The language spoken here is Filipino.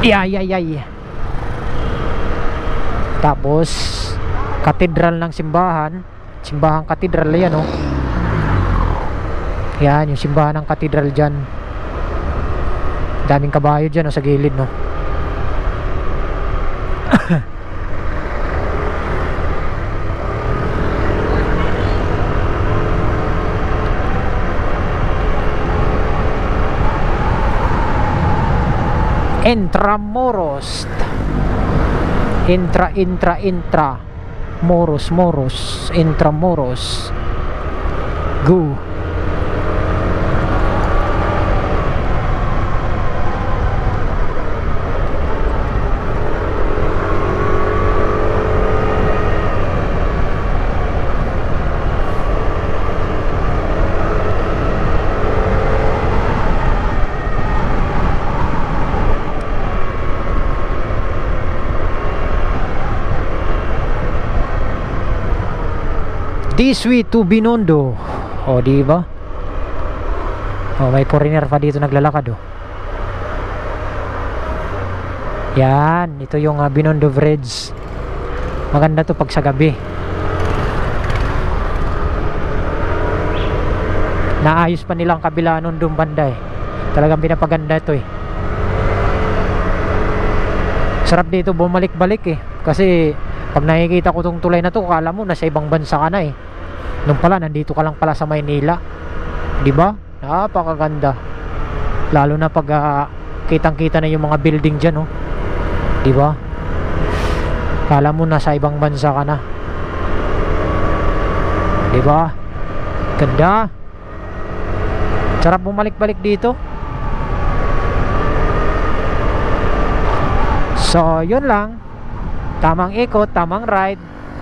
Yay. Tapos katedral ng simbahan. Simbahang katedral yan, oh. Yan, yung simbahan ng katedral dyan. Daming kabayo dyan, oh, sa gilid, no. Intramuros. Intra Moros Intramuros. Go. This way to Binondo. O, di ba? O, may foreigner pa dito naglalakad, oh. Yan, ito yung Binondo Bridge. Maganda to pag sa gabi. Naayos pa nilang kabila nun doon banda, eh. Talagang pinapaganda ito, eh. Sarap dito bumalik-balik, eh. Kasi pag nakikita ko tong tulay na to, kala mo nasa ibang bansa ka na, eh. Nung pala nandito ka lang pala sa Maynila. 'Di ba? Napakaganda. Lalo na pag kitang-kita na yung mga building diyan, oh. 'Di ba? Kala mo nasa ibang bansa ka na. 'Di ba? Ganda. Sarap bumalik-balik dito. So, yun lang. Tamang ikot, tamang ride.